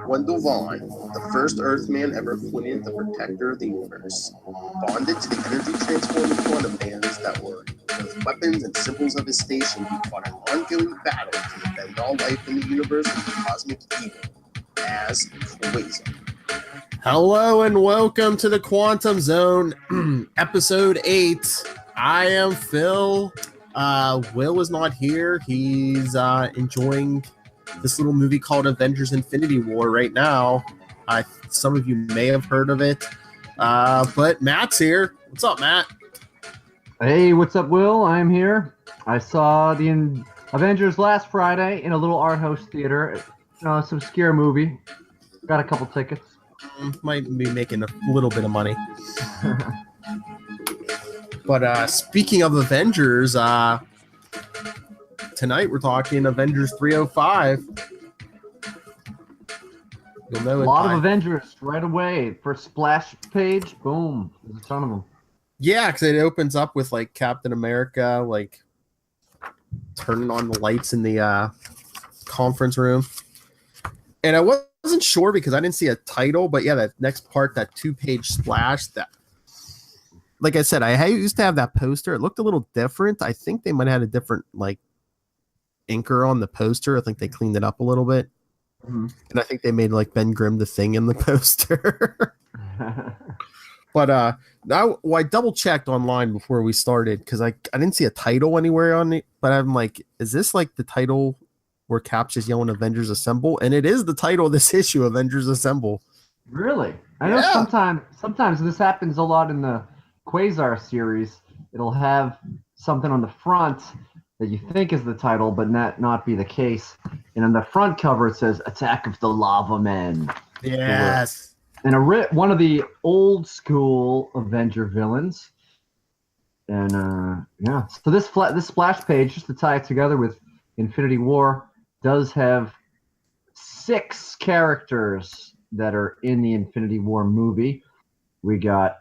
Wendell Vaughn, the first Earthman ever appointed the protector of the universe, bonded to the energy transforming quantum bands that were both weapons and symbols of his station. He fought an ongoing battle to defend all life in the universe from cosmic evil as Quasar. Hello and welcome to the Quantum Zone, episode 8. I am Phil. Will is not here. He's enjoying this little movie called Avengers Infinity War right now. Some of you may have heard of it, but Matt's here. What's up, Matt? Hey, what's up, Will? I'm here. I saw the Avengers last Friday in a little art house theater. It's a scare movie. Got a couple tickets. Might be making a little bit of money. But speaking of Avengers, tonight we're talking Avengers 305. You'll know a lot of Avengers right away. First splash page, boom. There's a ton of them. Yeah, because it opens up with like Captain America, like turning on the lights in the conference room. And I wasn't sure because I didn't see a title, but yeah, that next part, that 2-page splash, that, like I said, I used to have that poster. It looked a little different. I think they might have had a different like inker on the poster. I think they cleaned it up a little bit. Mm-hmm. And I think they made like Ben Grimm the Thing in the poster. But now, I double checked online before we started because I didn't see a title anywhere on it. But I'm like, is this like the title where Cap's just yelling Avengers Assemble? And it is the title of this issue, Avengers Assemble. Really? I know sometimes this happens a lot in the Quasar series. It'll have something on the front that you think is the title, but not be the case. And on the front cover, it says Attack of the Lava Men. Yes. And one of the old school Avenger villains. And so this splash page, just to tie it together with Infinity War, does have 6 characters that are in the Infinity War movie. We got,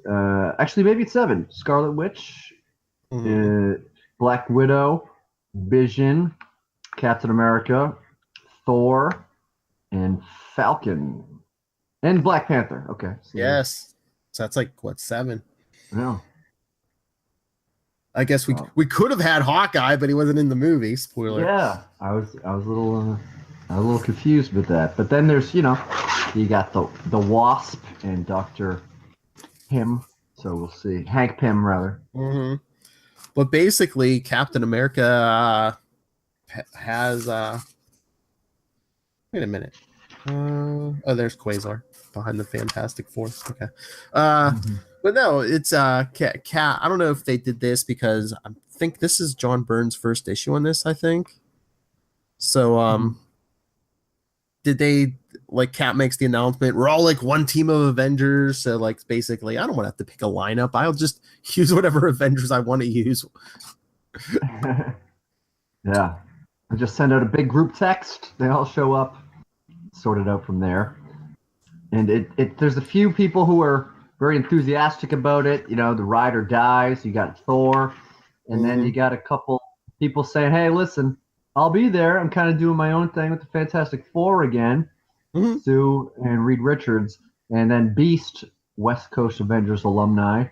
actually maybe it's 7. Scarlet Witch, Black Widow, Vision, Captain America, Thor, and Falcon. And Black Panther. Okay. So yes. So that's like, what, 7? Yeah. I guess we could have had Hawkeye, but he wasn't in the movie. Spoiler. Yeah. I was a little confused with that. But then there's, you got the Wasp and Dr. Pym. So we'll see. Hank Pym, rather. Mm-hmm. But basically, Captain America has... Wait a minute. There's Quasar behind the Fantastic Four. Okay. But no, it's Cat. I don't know if they did this because I think this is John Byrne's first issue on this, I think. So did they, like, Cat makes the announcement, we're all like one team of Avengers, so like basically I don't want to have to pick a lineup. I'll just use whatever Avengers I want to use. Yeah. I just send out a big group text, they all show up. Sorted out from there, and there's a few people who are very enthusiastic about it. The ride or dies. You got Thor, and then you got a couple people saying, "Hey, listen, I'll be there. I'm kind of doing my own thing with the Fantastic Four again." Sue and Reed Richards, and then Beast, West Coast Avengers alumni,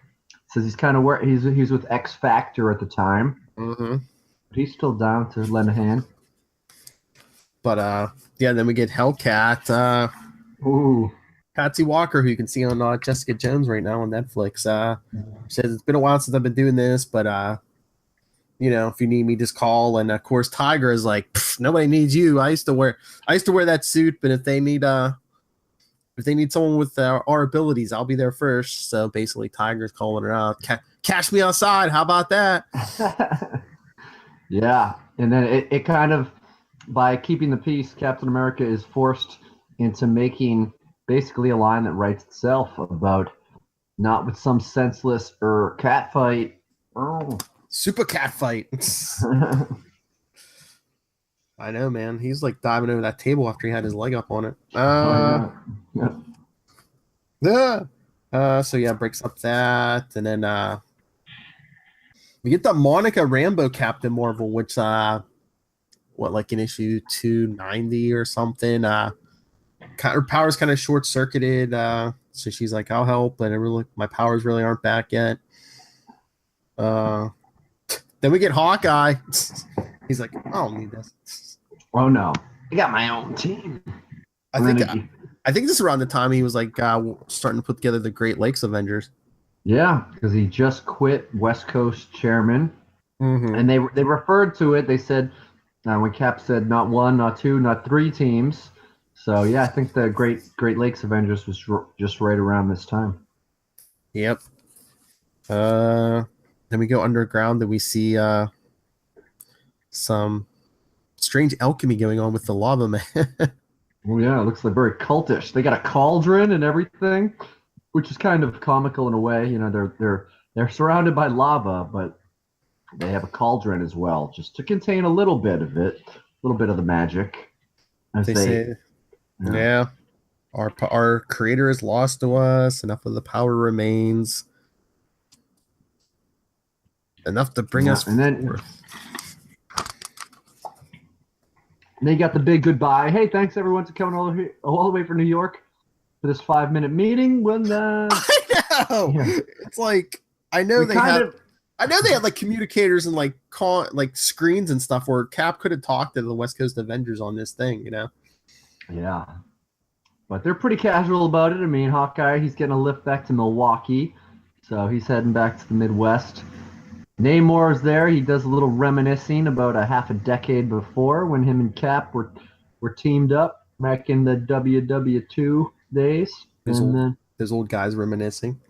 says he's kind of he's with X Factor at the time. But he's still down to lend a hand. But then we get Hellcat. Patsy Walker, who you can see on Jessica Jones right now on Netflix. Says it's been a while since I've been doing this, but if you need me, just call. And of course, Tiger is like, nobody needs you. I used to wear that suit, but if they need someone with our abilities, I'll be there first. So basically, Tiger's calling her out. Cash me outside. How about that? Yeah, and then it kind of. By keeping the peace, Captain America is forced into making basically a line that writes itself about not with some senseless cat fight. Super cat fight. I know, man. He's like diving over that table after he had his leg up on it. So yeah, breaks up that, and then we get the Monica Rambeau Captain Marvel, which like in issue 290 or something. her powers kind of short circuited. So she's like, "I'll help," but my powers really aren't back yet. Then we get Hawkeye. He's like, "I don't need this." Oh no, I got my own team. I think this is around the time he was like starting to put together the Great Lakes Avengers. Yeah, because he just quit West Coast chairman, Mm-hmm. and they referred to it. They said when Cap said not one, not two, not three teams. So yeah, I think the Great Lakes Avengers was just right around this time. Yep. Then we go underground and we see some strange alchemy going on with the lava man. Oh yeah, it looks like very cultish. They got a cauldron and everything, which is kind of comical in a way. You know, they're surrounded by lava, but they have a cauldron as well, just to contain a little bit of it, a little bit of the magic. They say, yeah, our creator is lost to us. Enough of the power remains. Enough to bring us and then forth. They got the big goodbye. Hey, thanks everyone for coming all the way from New York for this 5-minute meeting. When I know, yeah. It's like I know they had like communicators and like screens and stuff where Cap could have talked to the West Coast Avengers on this thing, you know. Yeah, but they're pretty casual about it. I mean, Hawkeye, he's getting a lift back to Milwaukee, so he's heading back to the Midwest. Namor's there. He does a little reminiscing about a half a decade before when him and Cap were teamed up back in the WW2 days. Those old guys reminiscing.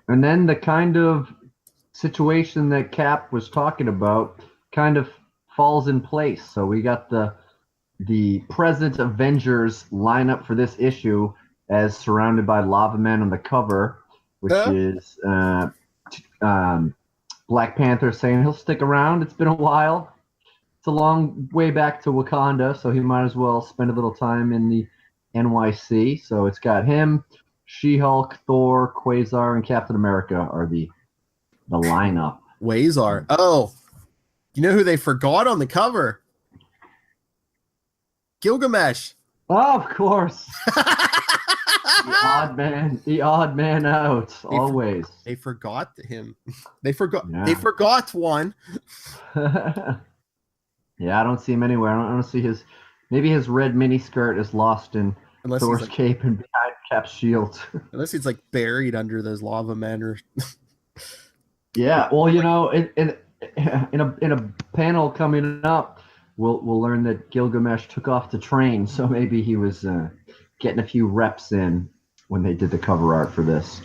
And then the kind of situation that Cap was talking about kind of falls in place. So we got the present Avengers lineup for this issue as surrounded by lava men on the cover, which is Black Panther saying he'll stick around. It's been a while. It's a long way back to Wakanda, so he might as well spend a little time in the NYC. So it's got him, She-Hulk, Thor, Quasar, and Captain America are the lineup. Quasar. Oh, you know who they forgot on the cover? Gilgamesh. Oh, of course. The odd man out, always. They forgot him. They forgot one. Yeah, I don't see him anywhere. I don't see maybe his red miniskirt is lost in Thor's cape and behind Cap's shield. Unless he's like buried under those lava men or. Yeah, well, you know, in a panel coming up, we'll learn that Gilgamesh took off to train, so maybe he was getting a few reps in when they did the cover art for this.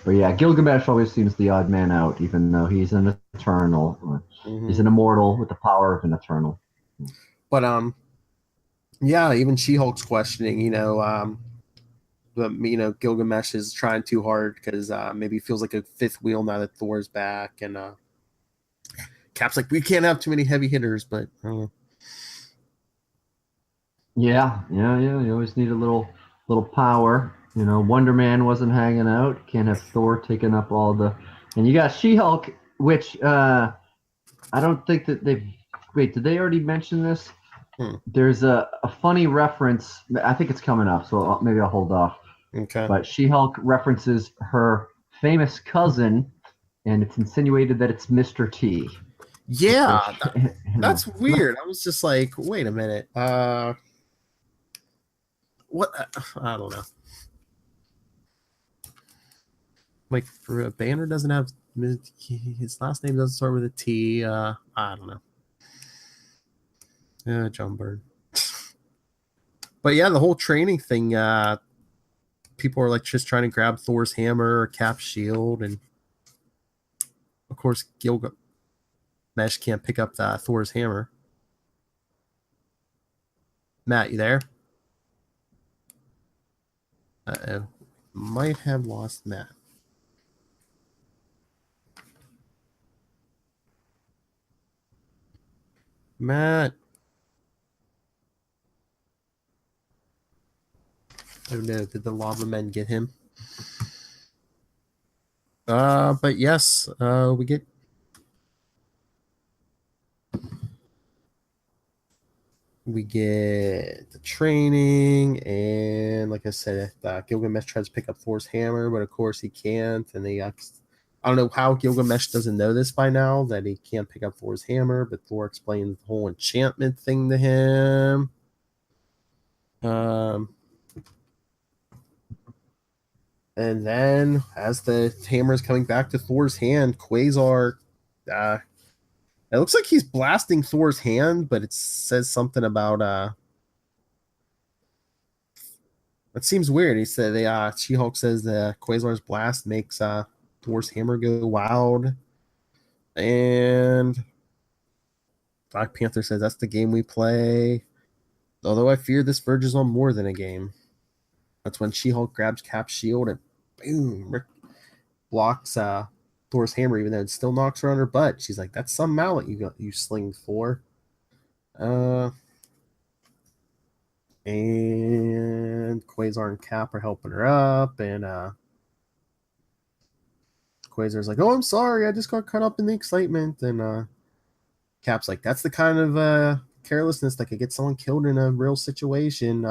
But yeah, Gilgamesh always seems the odd man out, even though he's an eternal. Mm-hmm. He's an immortal with the power of an eternal. But yeah, even She-Hulk's questioning, Gilgamesh is trying too hard because maybe he feels like a fifth wheel now that Thor's back, and Cap's like, we can't have too many heavy hitters, but. Yeah. You always need a little power. You know, Wonder Man wasn't hanging out. Can't have Thor taking up all the. And you got She-Hulk, which I don't think that they've. Wait, did they already mention this? There's a funny reference. I think it's coming up, so maybe I'll hold off. Okay. But She-Hulk references her famous cousin, and it's insinuated that it's Mr. T. Yeah, that's weird. I was just like, wait a minute. What? I don't know. Like, for a Banner doesn't have his last name doesn't start with a T. I don't know. John Byrne. But yeah, the whole training thing. People are like just trying to grab Thor's hammer or Cap's shield, and of course Gilgamesh can't pick up Thor's hammer. Matt, you there? Uh-oh. Might have lost Matt. Matt. Oh no, did the lava men get him? But yes, we get we get the training, and like I said, Gilgamesh tries to pick up Thor's hammer, but of course he can't. And I don't know how Gilgamesh doesn't know this by now, that he can't pick up Thor's hammer, but Thor explains the whole enchantment thing to him. And then as the hammer is coming back to Thor's hand, Quasar, it looks like he's blasting Thor's hand, but it says something about it seems weird. He said She-Hulk says the Quasar's blast makes Thor's hammer go wild. And Black Panther says that's the game we play. Although I fear this verges on more than a game. That's when She-Hulk grabs Cap's shield and boom, blocks Thor's hammer, even though it still knocks her on her butt. She's like, "That's some mallet you sling, Thor." And Quasar and Cap are helping her up, and Quasar's like, "Oh, I'm sorry, I just got caught up in the excitement." And Cap's like, "That's the kind of carelessness that could get someone killed in a real situation.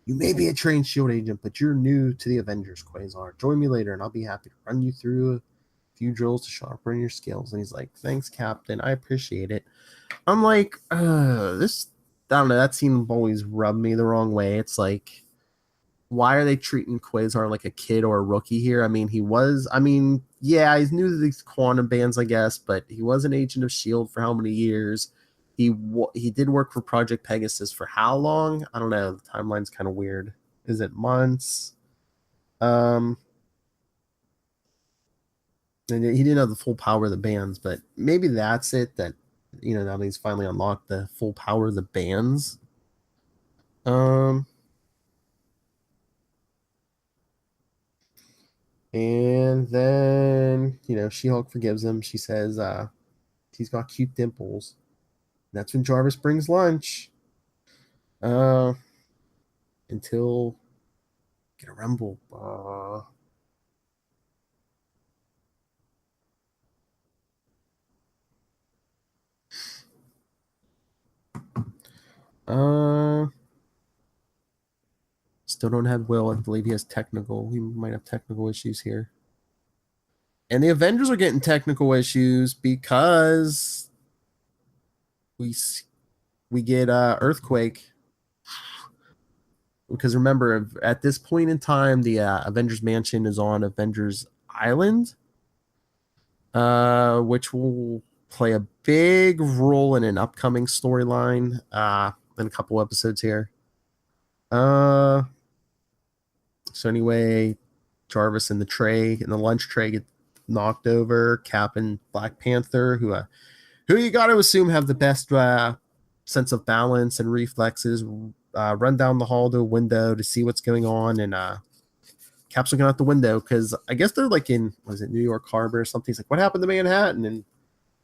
You may be a trained shield agent, but you're new to the Avengers, Quasar. Join me later, and I'll be happy to run you through a few drills to sharpen your skills." And he's like, "Thanks, Captain. I appreciate it." I'm like, this, I don't know, that scene always rubbed me the wrong way. It's like, why are they treating Quasar like a kid or a rookie here? Yeah, he's new to these quantum bands, I guess, but he was an agent of S.H.I.E.L.D. for how many years? He did work for Project Pegasus for how long? I don't know. The timeline's kind of weird. Is it months? And he didn't have the full power of the bands, but maybe that's it. That now that he's finally unlocked the full power of the bands. And then She-Hulk forgives him. She says he's got cute dimples. That's when Jarvis brings lunch. Until get a rumble. Still don't have Will. I believe he might have technical issues here. And the Avengers are getting technical issues because we get Earthquake. Because remember, at this point in time, the Avengers Mansion is on Avengers Island, which will play a big role in an upcoming storyline in a couple episodes here. So anyway, Jarvis and the lunch tray get knocked over. Cap and Black Panther, who you got to assume have the best sense of balance and reflexes, run down the hall to a window to see what's going on, and Cap's looking out the window because I guess they're like in, New York Harbor or something. He's like, "What happened to Manhattan?" And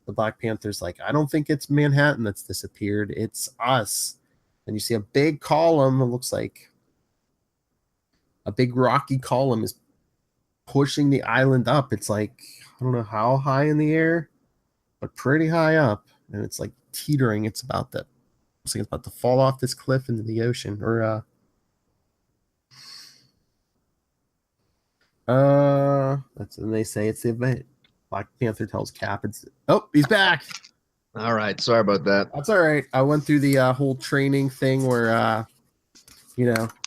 the Black Panther's like, "I don't think it's Manhattan that's disappeared. It's us." And you see a big column. It looks like a big rocky column is pushing the island up. It's like, I don't know how high in the air, but pretty high up. And it's like teetering. It's about to fall off this cliff into the ocean. Or and they say it's the event. Black Panther tells Cap, he's back. All right, sorry about that. That's all right. I went through the whole training thing where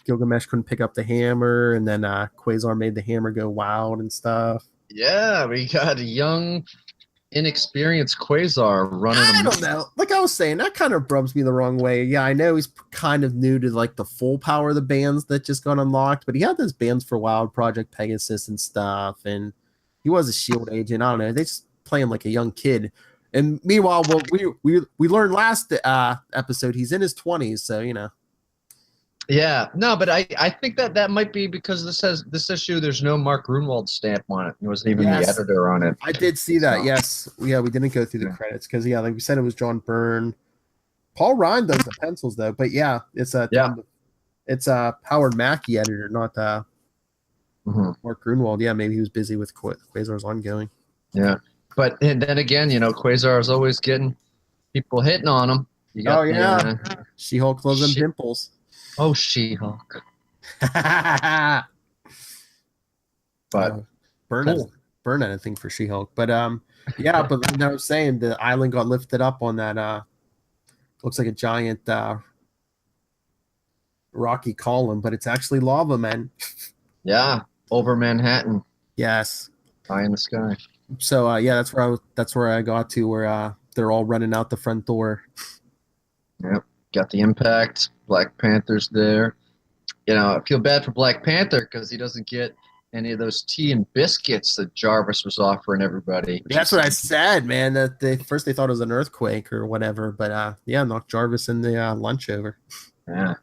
Gilgamesh couldn't pick up the hammer, and then Quasar made the hammer go wild and stuff. Yeah, we got a young, inexperienced Quasar running. I don't know. Like I was saying, that kind of rubs me the wrong way. Yeah, I know he's kind of new to like the full power of the bands that just got unlocked, but he had those bands for a while, Project Pegasus and stuff, and he was a S.H.I.E.L.D. agent. I don't know. They just play him like a young kid. And meanwhile, we learned last episode he's in his 20s, so Yeah, no, but I think that might be because this issue there's no Mark Grunwald stamp on it. There wasn't even the editor on it. I did see that. Yes, we didn't go through the credits because like we said, it was John Byrne. Paul Ryan does the pencils though, but it's a Howard Mackie editor, not Mark Grunwald. Yeah, maybe he was busy with Quasar's ongoing. Yeah, and then again, Quasar is always getting people hitting on him. You got She-Hulk loves them dimples. Oh, She-Hulk. But burn anything for She-Hulk. But yeah, but like I was saying, the island got lifted up on that looks like a giant rocky column, but it's actually lava men. Yeah, over Manhattan. Yes. High in the sky. So yeah, that's where I got to, where they're all running out the front door. Yep. Got the impact. Black Panther's there. You know, I feel bad for Black Panther because he doesn't get any of those tea and biscuits that Jarvis was offering everybody. That's what I said, man. That first they thought it was an earthquake or whatever, but yeah, knocked Jarvis in the lunch over. Yeah.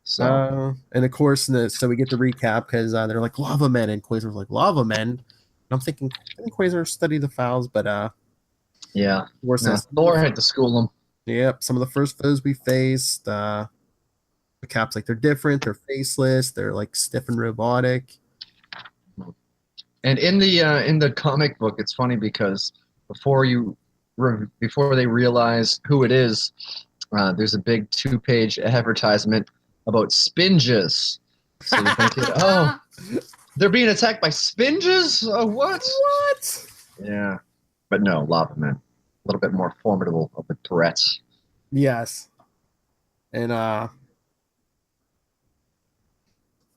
So and of course, so we get to recap because they're like lava men, and Quasar's like lava men. And I'm thinking, I think Quasar studied the files, but yeah, Thor had to school them. Yep, some of the first foes we faced. The Cap's like they're different, they're faceless, they're like stiff and robotic. And in the comic book, it's funny because before they realize who it is, there's a big 2-page advertisement about spinges. So you're thinking, oh, they're being attacked by spinges? Oh, what? What? Yeah, but no, lava men, a little bit more formidable of a threat. Yes, and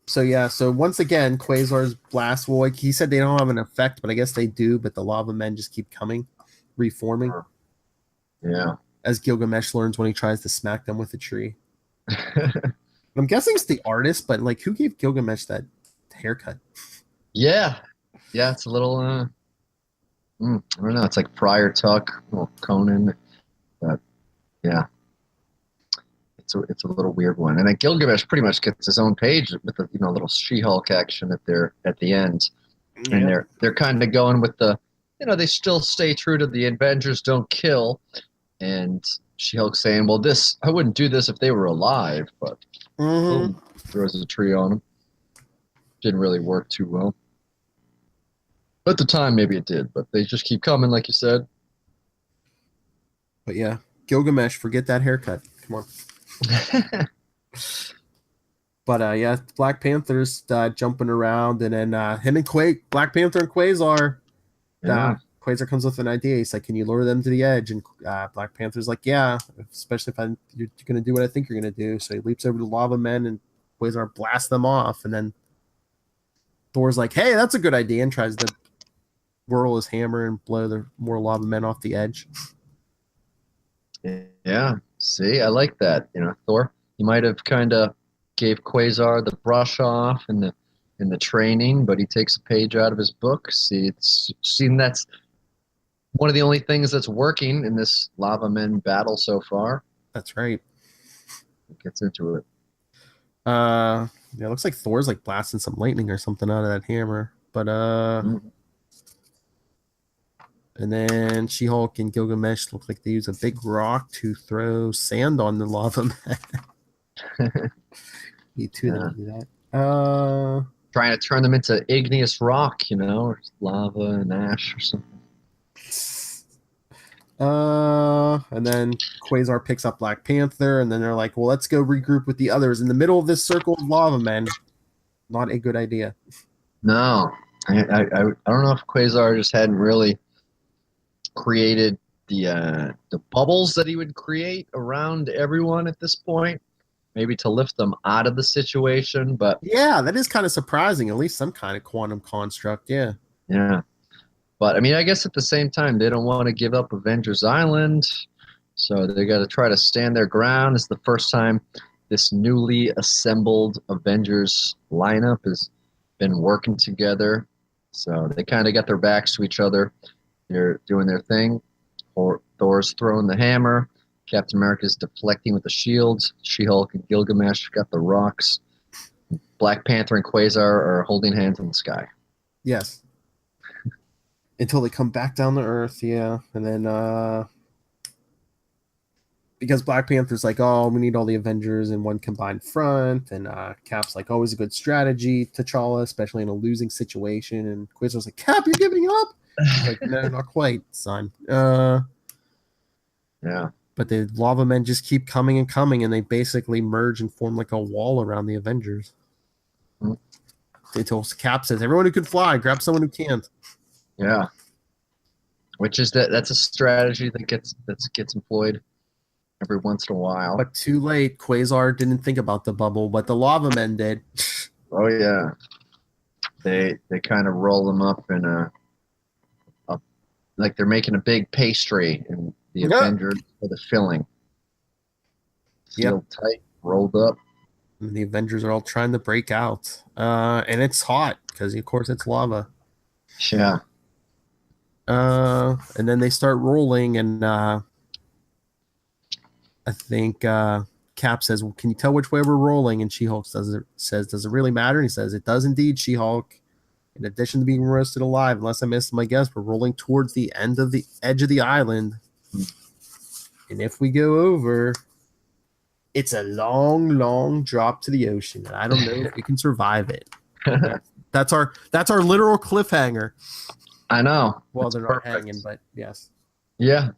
so once again, Quasar's blast will, he said they don't have an effect, but I guess they do. But the lava men just keep coming, reforming. Yeah. As Gilgamesh learns when he tries to smack them with a tree. I'm guessing it's the artist, but like, who gave Gilgamesh that haircut? Yeah, it's a little. I don't know. It's like Friar Tuck, well, Conan, but yeah, it's a little weird one. And then Gilgamesh pretty much gets his own page with the little She-Hulk action at the end, and they're kind of going with the they still stay true to the Avengers don't kill, and She-Hulk saying, well, I wouldn't do this if they were alive, but boom, throws a tree on them. Didn't really work too well. At the time, maybe it did, but they just keep coming, like you said. But yeah, Gilgamesh, forget that haircut. Come on. But yeah, Black Panther's jumping around, and then him and Black Panther and Quasar. Quasar comes with an idea. He's like, "Can you lure them to the edge?" And Black Panther's like, "Yeah, especially if you're going to do what I think you're going to do." So he leaps over to lava men, and Quasar blasts them off, and then Thor's like, "Hey, that's a good idea," and tries to whirl his hammer and blow the more lava men off the edge. Yeah, see, I like that. Thor, he might have kind of gave Quasar the brush off in the training, but he takes a page out of his book. See, that's one of the only things that's working in this lava men battle so far. That's right. He gets into it. Yeah, it looks like Thor's like blasting some lightning or something out of that hammer. But and then She-Hulk and Gilgamesh look like they use a big rock to throw sand on the lava man. You too do that. Trying to turn them into igneous rock, or lava and ash or something. And then Quasar picks up Black Panther, and then they're like, well, let's go regroup with the others in the middle of this circle of lava men. Not a good idea. No. I don't know if Quasar just hadn't really created the bubbles that he would create around everyone at this point, maybe to lift them out of the situation. But yeah, that is kind of surprising. At least some kind of quantum construct. Yeah. But I mean, I guess at the same time, they don't want to give up Avengers Island, so they got to try to stand their ground. It's the first time this newly assembled Avengers lineup has been working together, so they kind of got their backs to each other. They're doing their thing. Thor's throwing the hammer. Captain America's deflecting with the shields. She-Hulk and Gilgamesh got the rocks. Black Panther and Quasar are holding hands in the sky. Yes. Until they come back down to Earth, yeah. And then because Black Panther's like, oh, we need all the Avengers in one combined front, and Cap's like, always a good strategy, T'Challa, especially in a losing situation. And Quasar's like, Cap, you're giving up? He's like, no, not quite, son. Yeah. but the lava men just keep coming and coming, and they basically merge and form like a wall around the Avengers. Mhm. Until Cap says, "Everyone who can fly, grab someone who can't." Yeah. Which is that's a strategy that gets employed every once in a while. But too late. Quasar didn't think about the bubble, but the lava men did. Oh yeah. They kind of roll them up in a like they're making a big pastry, and the Avengers for the filling. Sealed tight, rolled up. And the Avengers are all trying to break out. And it's hot because, of course, it's lava. Yeah. And then they start rolling, and I think Cap says, "Well, can you tell which way we're rolling?" And She-Hulk says, "Does it really matter?" And he says, "It does indeed, She-Hulk. In addition to being roasted alive, unless I missed my guess, we're rolling towards the edge of the island. And if we go over, it's a long, long drop to the ocean. And I don't know if we can survive it." That's our literal cliffhanger. I know. Well, That's they're not hanging, but yes. Yeah.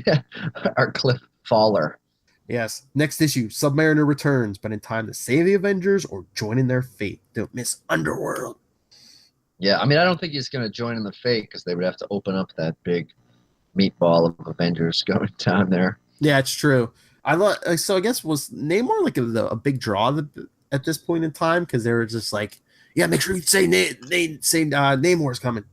Yeah. Our cliff faller. Yes. Next issue, Submariner returns, but in time to save the Avengers or join in their fate. Don't miss Underworld. Yeah, I mean, I don't think he's going to join in the fate because they would have to open up that big meatball of Avengers going down there. Yeah, it's true. So I guess was Namor like a big draw at this point in time, because they were just like, yeah, make sure you say Namor's coming.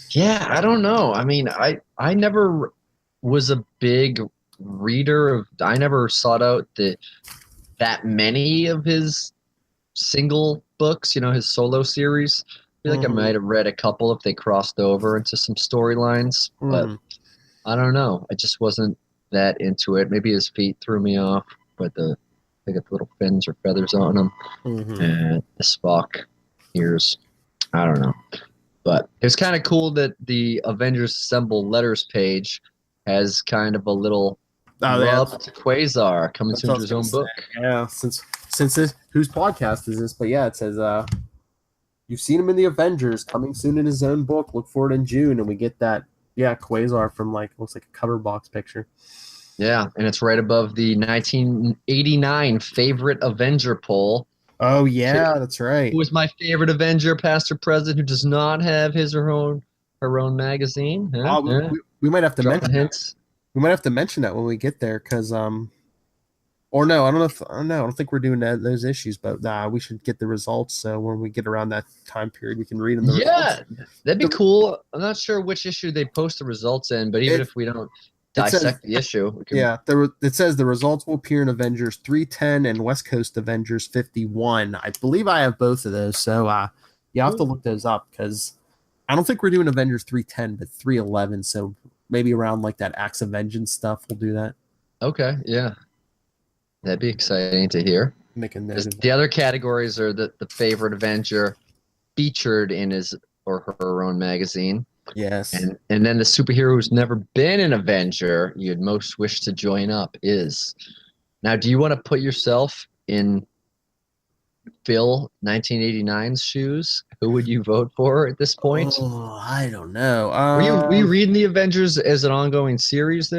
Yeah, I don't know. I mean, I never was a big reader of. I never sought out that many of his single books. His solo series. I feel like I might have read a couple if they crossed over into some storylines, but I don't know. I just wasn't that into it. Maybe his feet threw me off, but they got the little fins or feathers on them, and the Spock ears. I don't know, but it's kind of cool that the Avengers Assemble letters page has kind of a little rub to Quasar coming soon to his own book. Yeah, since this, whose podcast is this? But yeah, it says you've seen him in the Avengers, coming soon in his own book. Look for it in June, and we get that Quasar from looks like a cover box picture. Yeah, and it's right above the 1989 favorite Avenger poll. Oh yeah, that's right. Who was my favorite Avenger, past or present, who does not have his or her own magazine? We might have to mention hints. We might have to mention that when we get there, because or no, I don't think we're doing those issues, but we should get the results. So when we get around that time period, we can read them. Results. That'd be cool. I'm not sure which issue they post the results in, but even if we don't dissect the issue, it says the results will appear in Avengers 310 and West Coast Avengers 51. I believe I have both of those, so I'll have to look those up, because I don't think we're doing Avengers 310, but 311. So maybe around like that Acts of Vengeance stuff, we'll do that. Okay, yeah. That'd be exciting to hear. The other categories are the favorite Avenger featured in his or her own magazine. Yes. And then the superhero who's never been an Avenger you'd most wish to join up is. Now, do you want to put yourself in Phil 1989's shoes? Who would you vote for at this point? Oh, I don't know. Were you reading the Avengers as an ongoing series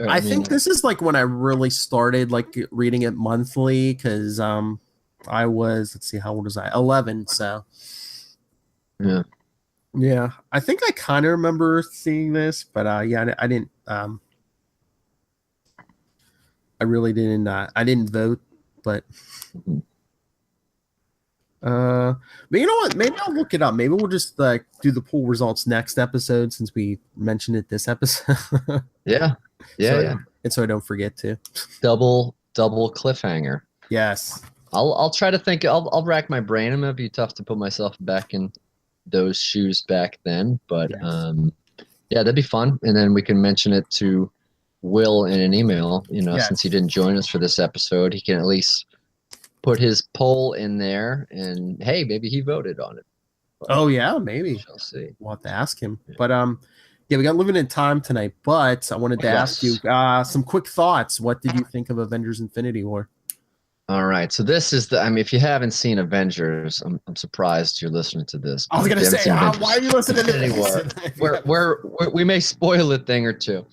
I think this is like when I really started reading it monthly, because I was, let's see, how old was I? 11. So yeah, I think I kind of remember seeing this, but I didn't. I really didn't. I didn't vote, but. But you know what? Maybe I'll look it up. Maybe we'll just do the poll results next episode, since we mentioned it this episode. Yeah. And so I don't forget to. Double cliffhanger. Yes. I'll try to think. I'll rack my brain. It might be tough to put myself back in those shoes back then, but that'd be fun. And then we can mention it to Will in an email. Since he didn't join us for this episode, he can at least put his poll in there, and hey, maybe he voted on it. But maybe. Shall see. We'll have to ask him. But we got limited time tonight, but I wanted to ask you some quick thoughts. What did you think of Avengers Infinity War? All right, so this is if you haven't seen Avengers, I'm surprised you're listening to this. I was going to say, why are you listening to this? Where we may spoil a thing or two.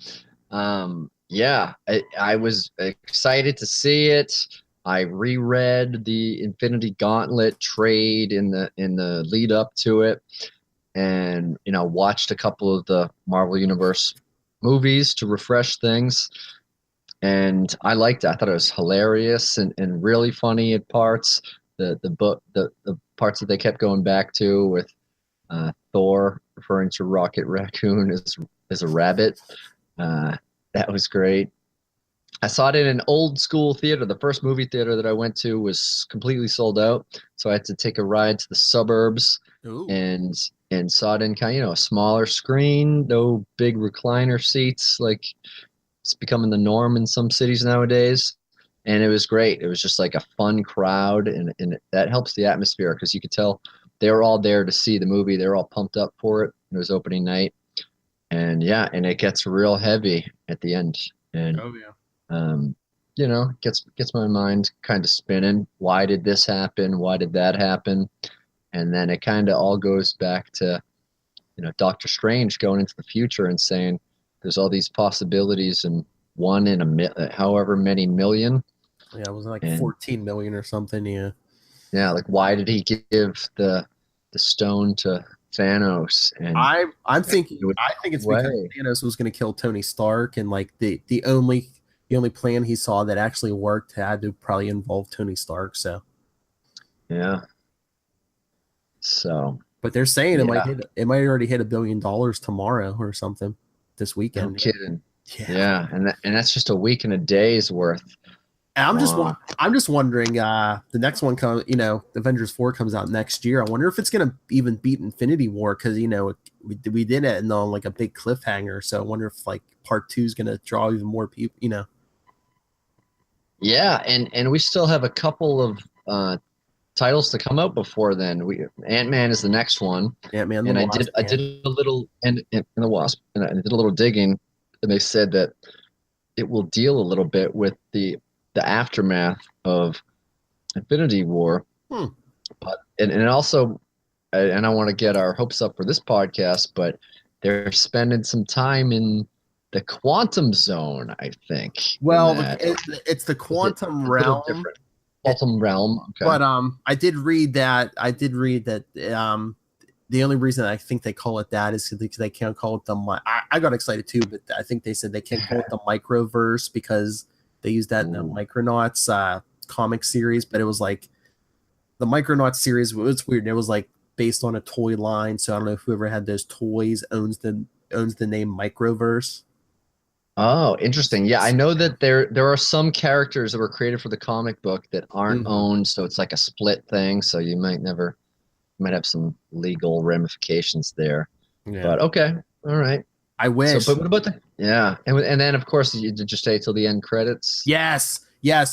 Yeah, I was excited to see it. I reread the Infinity Gauntlet trade in the lead up to it, and watched a couple of the Marvel Universe movies to refresh things. And I liked it. I thought it was hilarious and really funny at parts. The parts that they kept going back to with Thor referring to Rocket Raccoon as a rabbit. That was great. I saw it in an old school theater. The first movie theater that I went to was completely sold out, so I had to take a ride to the suburbs Ooh. and saw it in kind of a smaller screen, no big recliner seats like it's becoming the norm in some cities nowadays. And it was great. It was just like a fun crowd, and that helps the atmosphere because you could tell they were all there to see the movie. They were all pumped up for it. It was opening night, and yeah, and it gets real heavy at the end, and Oh yeah. um, gets my mind kind of spinning. Why did this happen? Why did that happen? And then it kind of all goes back to, Doctor Strange going into the future and saying there's all these possibilities and one in however many million. Yeah, it was like And 14 million or something. Yeah. yeah, like why did he give the stone to Thanos? And I'm thinking I think it's because way. Thanos was going to kill Tony Stark, and like the only plan he saw that actually worked had to probably involve Tony Stark. So, Yeah. So but they're saying yeah, it might already hit $1 billion tomorrow or something this no weekend. kidding. Yeah. Yeah, and that's just a week and a day's worth. And Wow. I'm just wondering. The next one comes. Avengers 4 comes out next year. I wonder if it's gonna even beat Infinity War because we did it and on like a big cliffhanger. So I wonder if like part 2 is gonna draw even more people. Yeah, and we still have a couple of titles to come out before then. Ant-Man is the next one, Ant-Man the and Wasp. I did a little and the Wasp, and I did a little digging, and they said that it will deal a little bit with the aftermath of Infinity War, Hmm. but and also, and I want to get our hopes up for this podcast, but they're spending some time in the quantum zone, I think. In Well, that, it's the is it quantum a little realm. different? Quantum realm. Okay. But I did read that. The only reason I think they call it that is because they can't call it I got excited too, but I think they said they can't call it the microverse because they used that in the Ooh. Micronauts comic series. But it was like the Micronauts series. It's weird. It was like based on a toy line, so I don't know if whoever had those toys owns the name Microverse. Oh, interesting. Yeah, I know that there are some characters that were created for the comic book that aren't Mm-hmm. owned, so it's like a split thing. So you might have some legal ramifications there. Yeah, But okay, all right. I So, wish. but what about yeah, and then of course you did just stay till the end credits. Yes.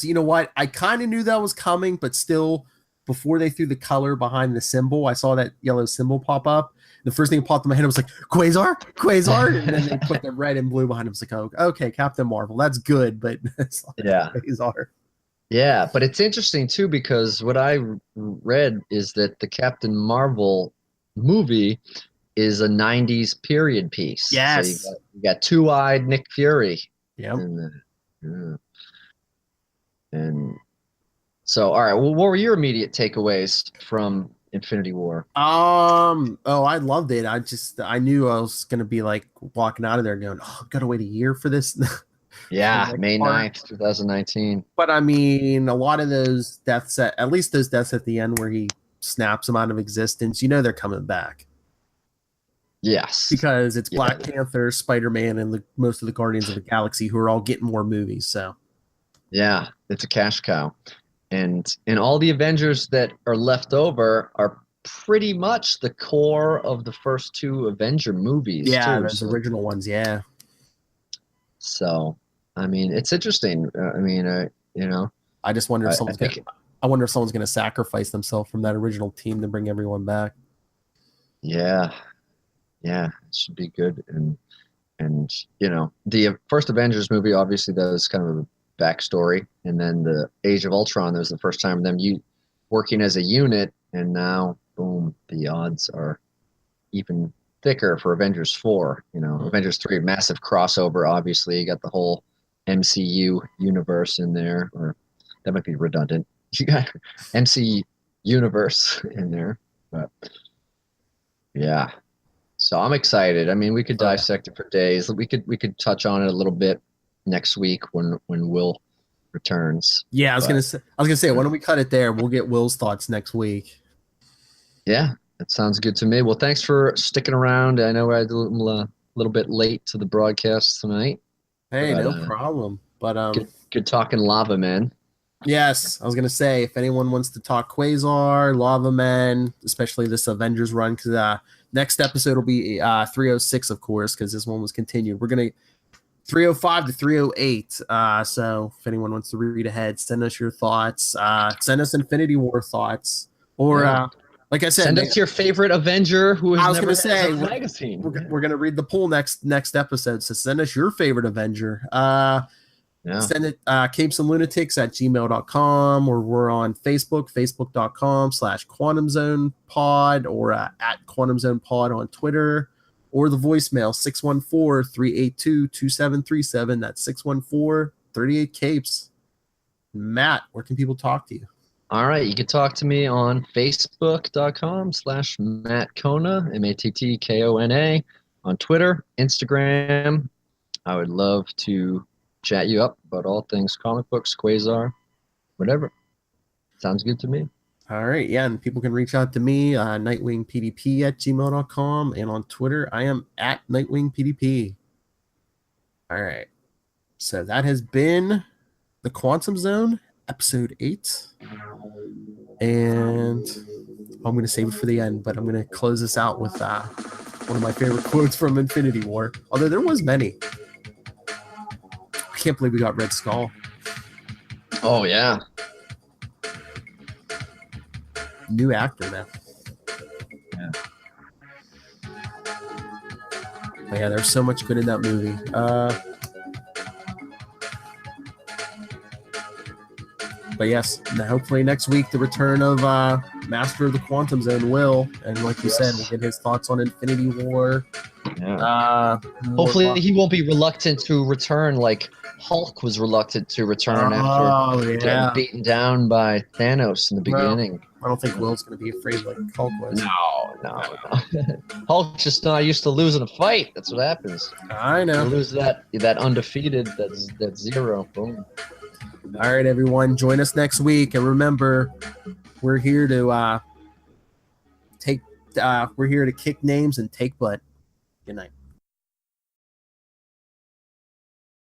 You know what? I kind of knew that was coming, but still, before they threw the color behind the symbol, I saw that yellow symbol pop up. The first thing that popped in my head was like Quasar, and then they put the red and blue behind him. It's like, oh, okay, Captain Marvel, that's good, but it's like Yeah, Quasar. yeah, but it's interesting too because what I read is that the Captain Marvel movie is a '90s period piece. So Yes. you got two-eyed Nick Fury Yep. in the. Yeah. And so, all right. Well, what were your immediate takeaways from Infinity War? Oh, I loved it. I knew I was gonna be like walking out of there going, oh, I've got to wait a year for this. For the Yeah, next May part. 9th, 2019. But I mean, a lot of those deaths, at least those deaths at the end where he snaps them out of existence, they're coming back Yes. because it's Yeah. Black Panther, Spider-Man, and most of the Guardians of the Galaxy who are all getting more movies. So Yeah, it's a cash cow. And all the Avengers that are left over are pretty much the core of the first two Avenger movies yeah, too. those original ones, yeah. So I mean, it's interesting. I mean, I just wonder if I think I wonder if someone's gonna sacrifice themselves from that original team to bring everyone back. yeah, yeah, it should be good. And the first Avengers movie obviously does kind of a backstory, and then the Age of Ultron, that was the first time them working as a unit, and now boom, the odds are even thicker for Avengers 4. Avengers 3, massive crossover. Obviously, you got the whole MCU universe in there, or that might be redundant. You got MC universe in there, but yeah. So I'm excited. I mean, we could dissect it for days. We could touch on it a little bit next week when Will returns. Yeah, I was gonna say, why don't we cut it there? We'll get Will's thoughts next week. Yeah, that sounds good to me. Well, thanks for sticking around. I know we're a little bit late to the broadcast tonight. Hey, no problem. But good talking Lava Man. Yes, I was gonna say, if anyone wants to talk Quasar, Lava Man, especially this Avengers run, because next episode will be 306, of course, because this one was continued. We're gonna 305 to 308. So if anyone wants to read ahead, send us your thoughts. Send us Infinity War thoughts, or like I said, send us your favorite Avenger who has never had a magazine. We're gonna read the poll next episode. So send us your favorite Avenger. Send it capesandlunatics@gmail.com, or we're on Facebook, facebook.com/quantumzonepod, or at quantumzonepod on Twitter, or the voicemail 614-382-2737. That's 614-38-capes. Matt, where can people talk to you? All right, you can talk to me on facebook.com/MattKona, MattKona, on Twitter, Instagram. I would love to chat you up about all things comic books, Quasar, whatever. Sounds good to me. All right, yeah, and people can reach out to me, nightwingpdp@gmail.com, and on Twitter, I am at nightwingpdp. All right, so that has been the Quantum Zone, episode 8, and I'm going to save it for the end, but I'm going to close this out with one of my favorite quotes from Infinity War, although there was many. I can't believe we got Red Skull. Oh, yeah. New actor now. Yeah. But yeah, there's so much good in that movie. But yes, hopefully next week the return of Master of the Quantum Zone, Will, and like you said, we'll get his thoughts on Infinity War. Yeah. Hopefully he won't be reluctant to return like Hulk was reluctant to return after getting beaten down by Thanos in the beginning. I don't think Will's going to be afraid like Hulk was. No. Hulk's just not used to losing a fight. That's what happens. I know. You lose that undefeated, that zero. Boom. All right, everyone, join us next week, and remember, we're here to we're here to kick names and take butt. Good night.